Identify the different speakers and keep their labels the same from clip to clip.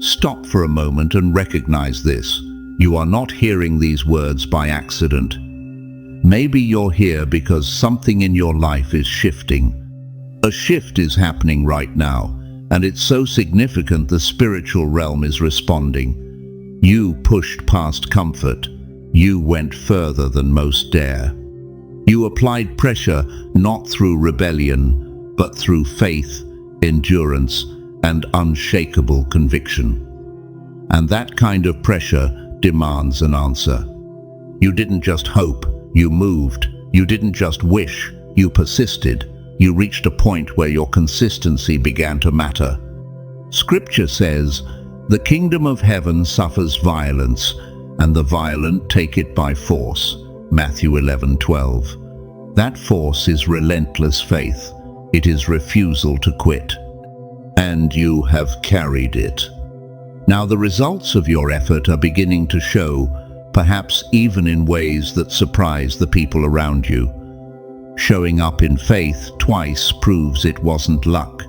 Speaker 1: Stop for a moment and recognize this. You are not hearing these words by accident. Maybe you're here because something in your life is shifting. A shift is happening right now, and it's so significant the spiritual realm is responding. You pushed past comfort. You went further than most dare. You applied pressure not through rebellion, but through faith, endurance, and unshakable conviction. And that kind of pressure demands an answer. You didn't just hope, you moved. You didn't just wish, you persisted. You reached a point where your consistency began to matter. Scripture says, "The kingdom of heaven suffers violence, and the violent take it by force." Matthew 11:12. That force is relentless faith. It is refusal to quit. And you have carried it. Now the results of your effort are beginning to show, perhaps even in ways that surprise the people around you. Showing up in faith twice proves it wasn't luck.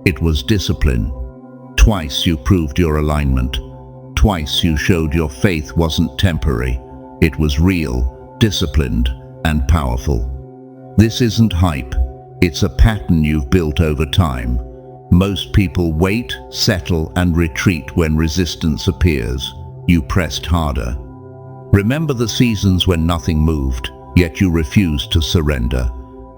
Speaker 1: It was discipline. Twice you proved your alignment. Twice you showed your faith wasn't temporary. It was real, disciplined, and powerful. This isn't hype. It's a pattern you've built over time. Most people wait, settle, and retreat when resistance appears. You pressed harder. Remember the seasons when nothing moved, yet you refused to surrender.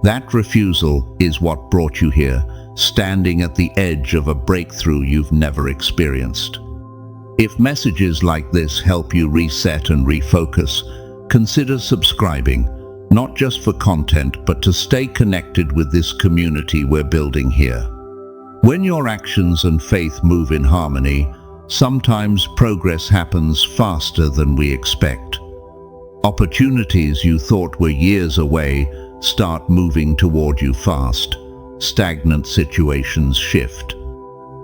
Speaker 1: That refusal is what brought you here, standing at the edge of a breakthrough you've never experienced. If messages like this help you reset and refocus, consider subscribing, not just for content, but to stay connected with this community we're building here. When your actions and faith move in harmony, sometimes progress happens faster than we expect. Opportunities you thought were years away start moving toward you fast. Stagnant situations shift.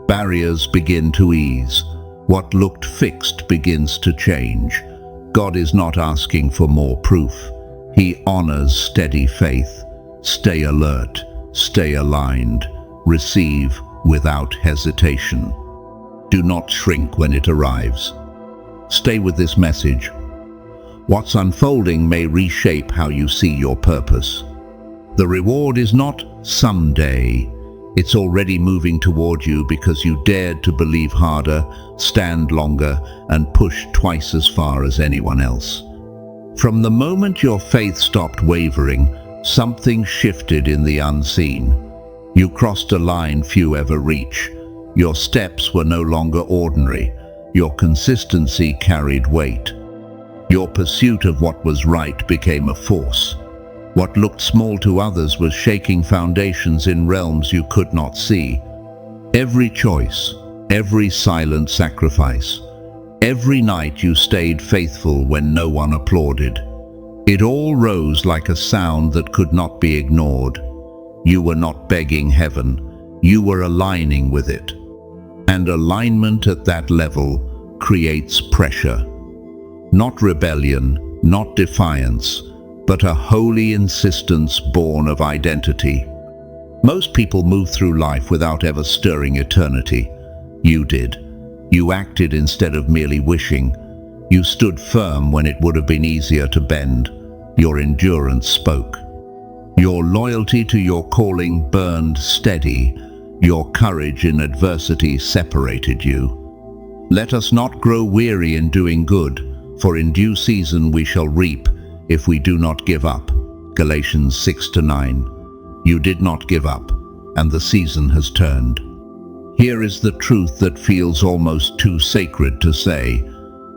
Speaker 1: Barriers begin to ease. What looked fixed begins to change. God is not asking for more proof. He honors steady faith. Stay alert, stay aligned, receive without hesitation. Do not shrink when it arrives. Stay with this message. What's unfolding may reshape how you see your purpose. The reward is not someday. It's already moving toward you because you dared to believe harder, stand longer, and push twice as far as anyone else. From the moment your faith stopped wavering, something shifted in the unseen. You crossed a line few ever reach. Your steps were no longer ordinary. Your consistency carried weight. Your pursuit of what was right became a force. What looked small to others was shaking foundations in realms you could not see. Every choice, every silent sacrifice, every night you stayed faithful when no one applauded. It all rose like a sound that could not be ignored. You were not begging heaven, you were aligning with it. And alignment at that level creates pressure. Not rebellion, not defiance, but a holy insistence born of identity. Most people move through life without ever stirring eternity. You did. You acted instead of merely wishing. You stood firm when it would have been easier to bend. Your endurance spoke. Your loyalty to your calling burned steady. Your courage in adversity separated you. Let us not grow weary in doing good, for in due season we shall reap if we do not give up. Galatians 6-9. You did not give up, and the season has turned. Here is the truth that feels almost too sacred to say.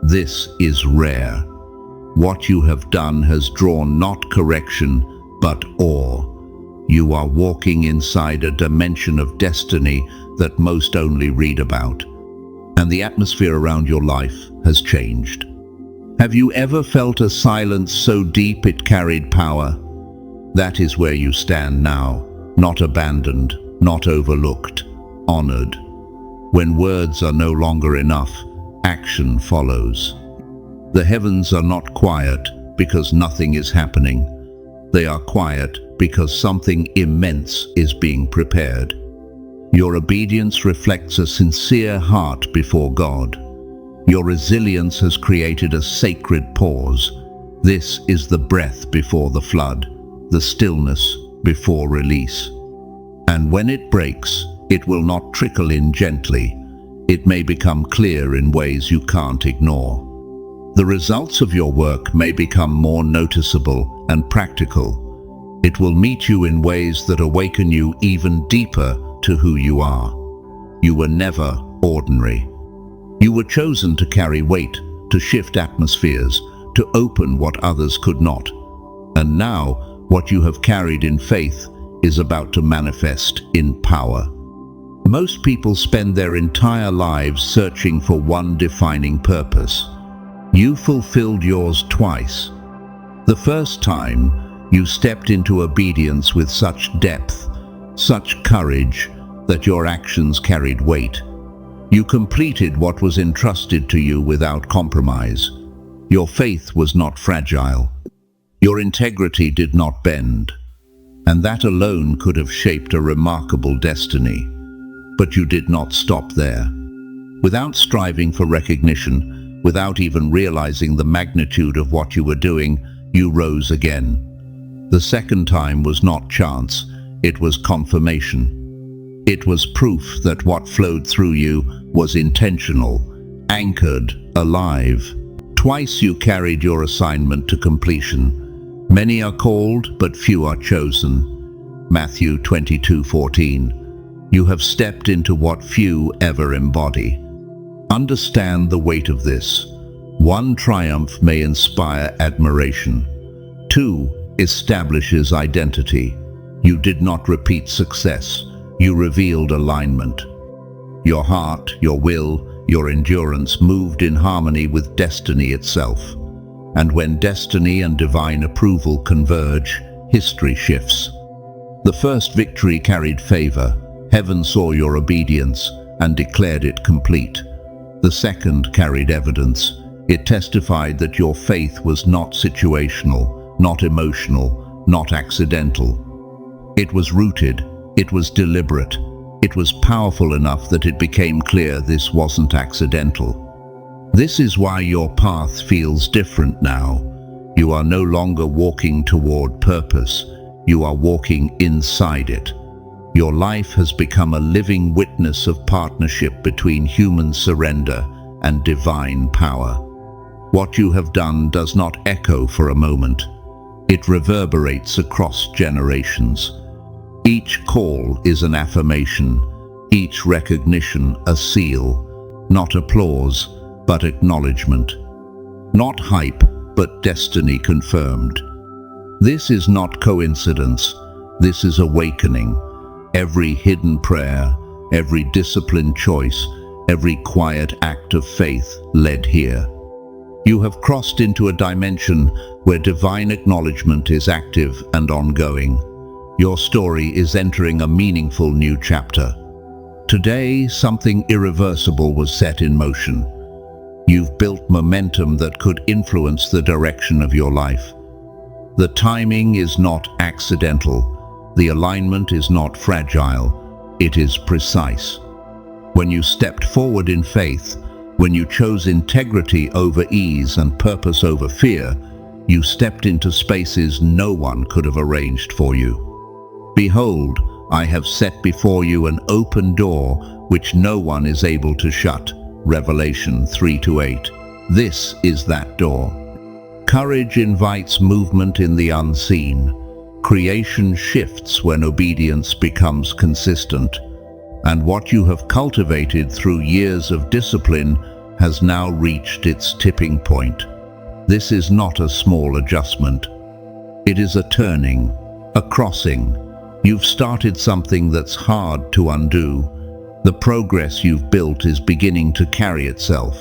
Speaker 1: This is rare. What you have done has drawn not correction, but awe. You are walking inside a dimension of destiny that most only read about. And the atmosphere around your life has changed. Have you ever felt a silence so deep it carried power? That is where you stand now, not abandoned, not overlooked, honored. When words are no longer enough, action follows. The heavens are not quiet because nothing is happening. They are quiet because something immense is being prepared. Your obedience reflects a sincere heart before God. Your resilience has created a sacred pause. This is the breath before the flood, the stillness before release. And when it breaks, it will not trickle in gently. It may become clear in ways you can't ignore. The results of your work may become more noticeable and practical. It will meet you in ways that awaken you even deeper to who you are. You were never ordinary. You were chosen to carry weight, to shift atmospheres, to open what others could not. And now, what you have carried in faith is about to manifest in power. Most people spend their entire lives searching for one defining purpose. You fulfilled yours twice. The first time, you stepped into obedience with such depth, such courage, that your actions carried weight. You completed what was entrusted to you without compromise. Your faith was not fragile. Your integrity did not bend. And that alone could have shaped a remarkable destiny. But you did not stop there. Without striving for recognition, without even realizing the magnitude of what you were doing, you rose again. The second time was not chance, it was confirmation. It was proof that what flowed through you was intentional, anchored, alive. Twice you carried your assignment to completion. Many are called, but few are chosen. Matthew 22:14. You have stepped into what few ever embody. Understand the weight of this. One triumph may inspire admiration. Two establishes identity. You did not repeat success. You revealed alignment. Your heart, your will, your endurance moved in harmony with destiny itself. And when destiny and divine approval converge, history shifts. The first victory carried favor. Heaven saw your obedience and declared it complete. The second carried evidence. It testified that your faith was not situational, not emotional, not accidental. It was rooted. It was deliberate. It was powerful enough that it became clear this wasn't accidental. This is why your path feels different now. You are no longer walking toward purpose. You are walking inside it. Your life has become a living witness of partnership between human surrender and divine power. What you have done does not echo for a moment. It reverberates across generations. Each call is an affirmation, each recognition a seal, not applause, but acknowledgement. Not hype, but destiny confirmed. This is not coincidence, this is awakening. Every hidden prayer, every disciplined choice, every quiet act of faith led here. You have crossed into a dimension where divine acknowledgement is active and ongoing. Your story is entering a meaningful new chapter. Today, something irreversible was set in motion. You've built momentum that could influence the direction of your life. The timing is not accidental. The alignment is not fragile. It is precise. When you stepped forward in faith, when you chose integrity over ease and purpose over fear, you stepped into spaces no one could have arranged for you. Behold, I have set before you an open door which no one is able to shut. Revelation 3:8. This is that door. Courage invites movement in the unseen. Creation shifts when obedience becomes consistent. And what you have cultivated through years of discipline has now reached its tipping point. This is not a small adjustment. It is a turning, a crossing. You've started something that's hard to undo. The progress you've built is beginning to carry itself.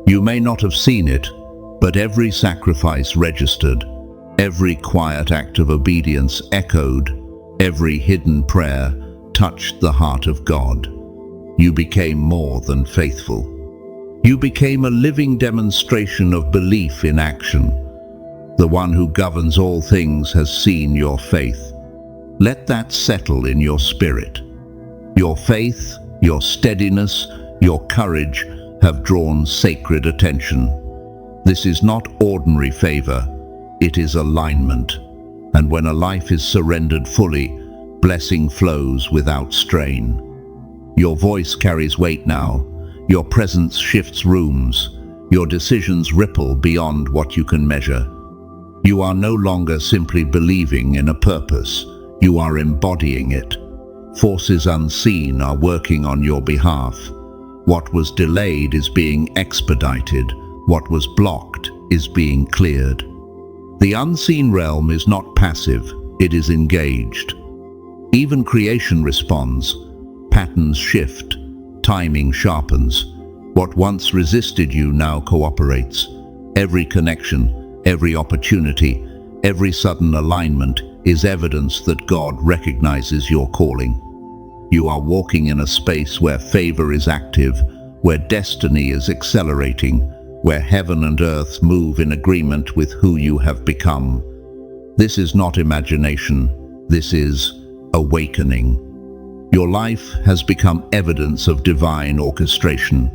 Speaker 1: You may not have seen it, but every sacrifice registered, every quiet act of obedience echoed, every hidden prayer touched the heart of God. You became more than faithful. You became a living demonstration of belief in action. The one who governs all things has seen your faith. Let that settle in your spirit. Your faith, your steadiness, your courage have drawn sacred attention. This is not ordinary favor, it is alignment. And when a life is surrendered fully, blessing flows without strain. Your voice carries weight now, your presence shifts rooms, your decisions ripple beyond what you can measure. You are no longer simply believing in a purpose, you are embodying it. Forces unseen are working on your behalf. What was delayed is being expedited, what was blocked is being cleared. The unseen realm is not passive, it is engaged. Even creation responds, patterns shift, timing sharpens. What once resisted you now cooperates. Every connection, every opportunity, every sudden alignment is evidence that God recognizes your calling. You are walking in a space where favor is active, where destiny is accelerating, where heaven and earth move in agreement with who you have become. This is not imagination, this is awakening. Your life has become evidence of divine orchestration.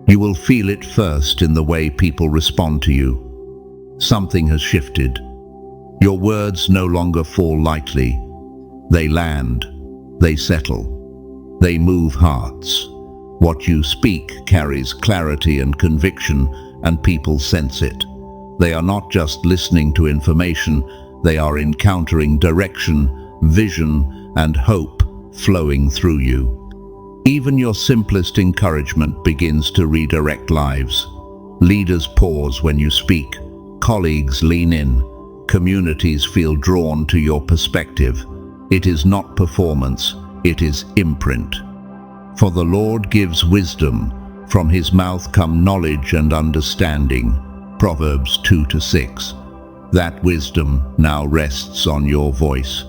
Speaker 1: You will feel it first in the way people respond to you. Something has shifted. Your words no longer fall lightly. They land, they settle, they move hearts. What you speak carries clarity and conviction, and people sense it. They are not just listening to information, they are encountering direction, vision, and hope flowing through you. Even your simplest encouragement begins to redirect lives. Leaders pause when you speak, colleagues lean in, communities feel drawn to your perspective. It is not performance, it is imprint. For the Lord gives wisdom, from his mouth come knowledge and understanding. Proverbs 2-6. That wisdom now rests on your voice.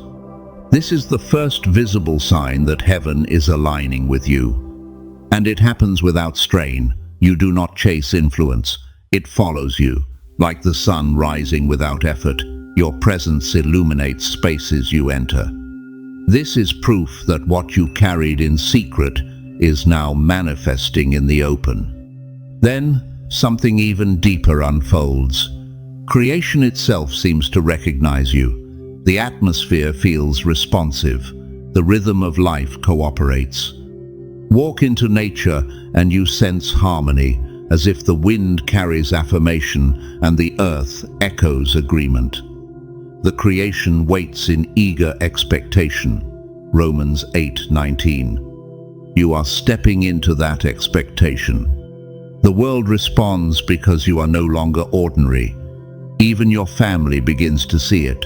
Speaker 1: This is the first visible sign that heaven is aligning with you. And it happens without strain. You do not chase influence. It follows you. Like the sun rising without effort, your presence illuminates spaces you enter. This is proof that what you carried in secret is now manifesting in the open. Then, something even deeper unfolds. Creation itself seems to recognize you. The atmosphere feels responsive. The rhythm of life cooperates. Walk into nature and you sense harmony, as if the wind carries affirmation and the earth echoes agreement. The creation waits in eager expectation. Romans 8:19. You are stepping into that expectation. The world responds because you are no longer ordinary. Even your family begins to see it.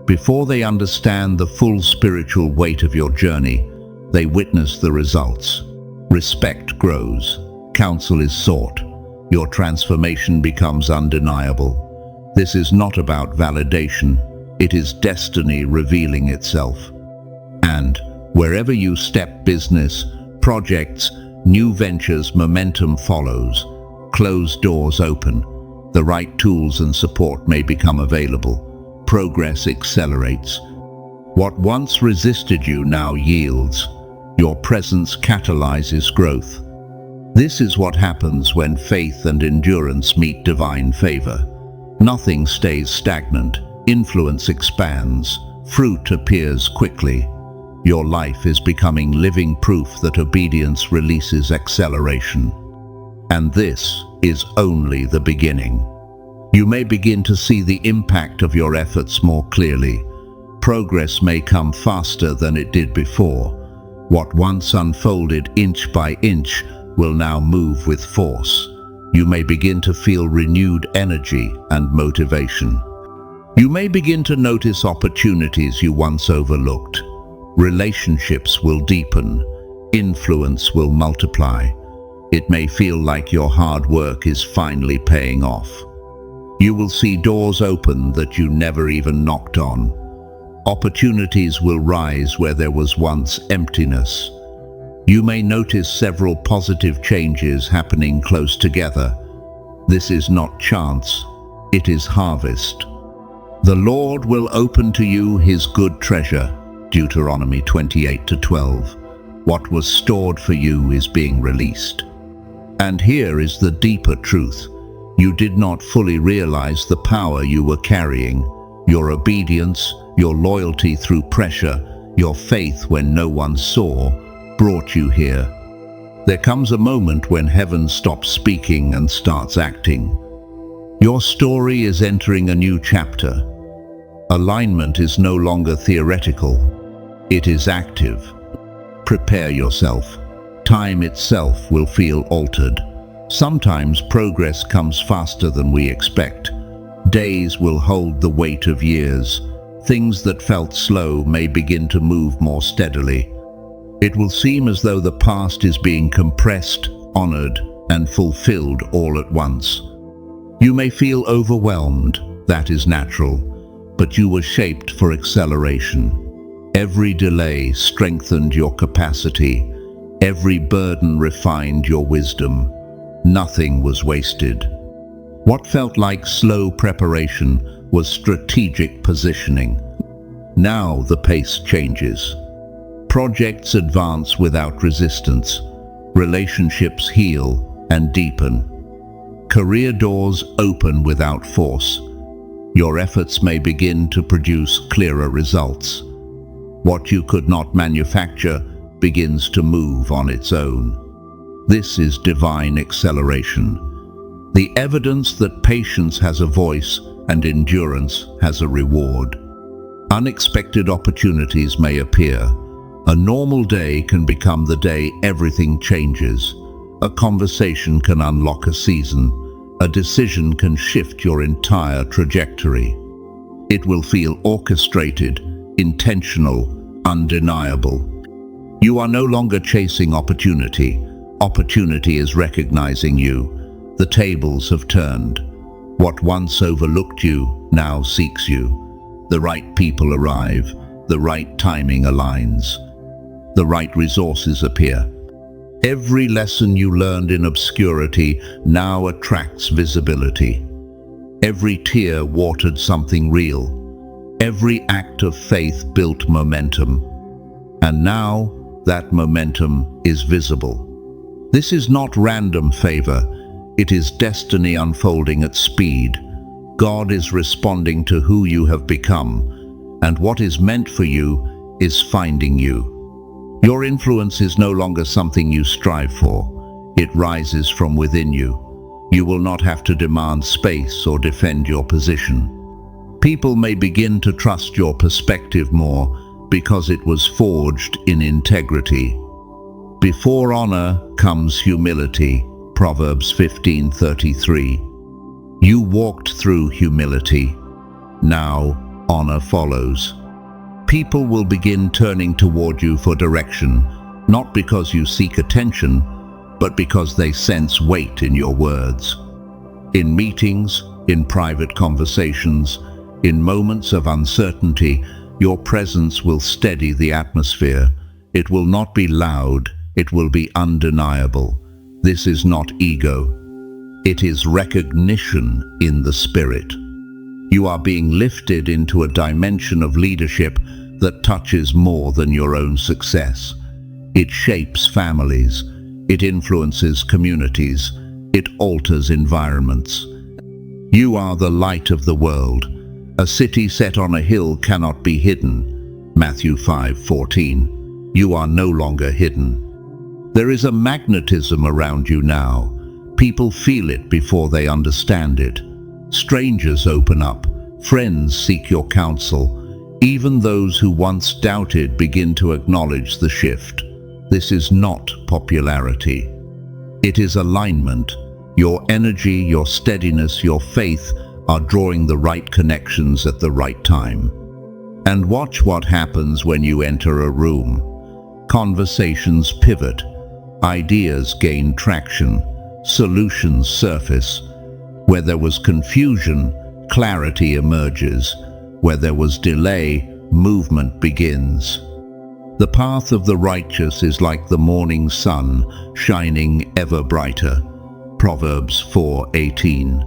Speaker 1: Before they understand the full spiritual weight of your journey, they witness the results. Respect grows. Counsel is sought. Your transformation becomes undeniable. This is not about validation. It is destiny revealing itself. And wherever you step, business, projects, new ventures, momentum follows. Closed doors open. The right tools and support may become available. Progress accelerates. What once resisted you now yields. Your presence catalyzes growth. This is what happens when faith and endurance meet divine favor. Nothing stays stagnant. Influence expands. Fruit appears quickly. Your life is becoming living proof that obedience releases acceleration. And this is only the beginning. You may begin to see the impact of your efforts more clearly. Progress may come faster than it did before. What once unfolded inch by inch will now move with force. You may begin to feel renewed energy and motivation. You may begin to notice opportunities you once overlooked. Relationships will deepen. Influence will multiply. It may feel like your hard work is finally paying off. You will see doors open that you never even knocked on. Opportunities will rise where there was once emptiness. You may notice several positive changes happening close together. This is not chance, it is harvest. The Lord will open to you his good treasure, Deuteronomy 28:12. What was stored for you is being released. And here is the deeper truth. You did not fully realize the power you were carrying. Your obedience, your loyalty through pressure, your faith when no one saw, brought you here. There comes a moment when heaven stops speaking and starts acting. Your story is entering a new chapter. Alignment is no longer theoretical. It is active. Prepare yourself. Time itself will feel altered. Sometimes progress comes faster than we expect. Days will hold the weight of years. Things that felt slow may begin to move more steadily. It will seem as though the past is being compressed, honored, and fulfilled all at once. You may feel overwhelmed. That is natural. But you were shaped for acceleration. Every delay strengthened your capacity. Every burden refined your wisdom. Nothing was wasted. What felt like slow preparation was strategic positioning. Now the pace changes. Projects advance without resistance. Relationships heal and deepen. Career doors open without force. Your efforts may begin to produce clearer results. What you could not manufacture begins to move on its own. This is divine acceleration. The evidence that patience has a voice and endurance has a reward. Unexpected opportunities may appear. A normal day can become the day everything changes. A conversation can unlock a season. A decision can shift your entire trajectory. It will feel orchestrated, intentional, undeniable. You are no longer chasing opportunity. Opportunity is recognizing you. The tables have turned. What once overlooked you now seeks you. The right people arrive. The right timing aligns. The right resources appear. Every lesson you learned in obscurity now attracts visibility. Every tear watered something real. Every act of faith built momentum. And now that momentum is visible. This is not random favor. It is destiny unfolding at speed. God is responding to who you have become, and what is meant for you is finding you. Your influence is no longer something you strive for. It rises from within you. You will not have to demand space or defend your position. People may begin to trust your perspective more because it was forged in integrity. Before honor comes humility. Proverbs 15:33. You walked through humility. Now honor follows. People will begin turning toward you for direction, not because you seek attention, but because they sense weight in your words. In meetings, in private conversations, in moments of uncertainty, your presence will steady the atmosphere. It will not be loud, it will be undeniable. This is not ego. It is recognition in the spirit. You are being lifted into a dimension of leadership that touches more than your own success. It shapes families. It influences communities. It alters environments. You are the light of the world. A city set on a hill cannot be hidden. Matthew 5:14. You are no longer hidden. There is a magnetism around you now. People feel it before they understand it. Strangers open up. Friends seek your counsel. Even those who once doubted begin to acknowledge the shift. This is not popularity. It is alignment. Your energy, your steadiness, your faith are drawing the right connections at the right time. And watch what happens when you enter a room. Conversations pivot. Ideas gain traction. Solutions surface. Where there was confusion, clarity emerges. Where there was delay, movement begins. The path of the righteous is like the morning sun, shining ever brighter. Proverbs 4:18.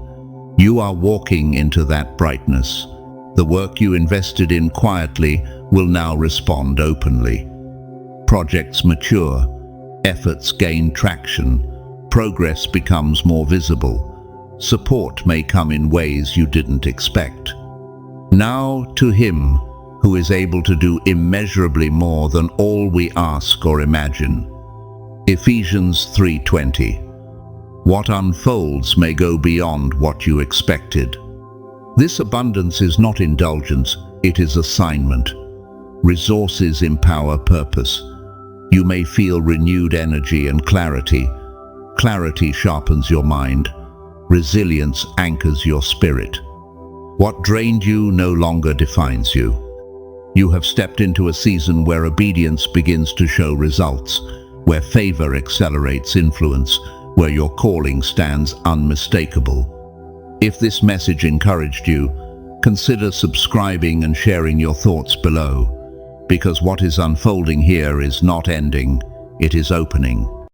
Speaker 1: You are walking into that brightness. The work you invested in quietly will now respond openly. Projects mature, efforts gain traction, progress becomes more visible. Support may come in ways you didn't expect. Now to Him who is able to do immeasurably more than all we ask or imagine. Ephesians 3:20. What unfolds may go beyond what you expected. This abundance is not indulgence, it is assignment. Resources empower purpose. You may feel renewed energy and clarity. Clarity sharpens your mind. Resilience anchors your spirit. What drained you no longer defines you. You have stepped into a season where obedience begins to show results, where favor accelerates influence, where your calling stands unmistakable. If this message encouraged you, consider subscribing and sharing your thoughts below, because what is unfolding here is not ending, it is opening.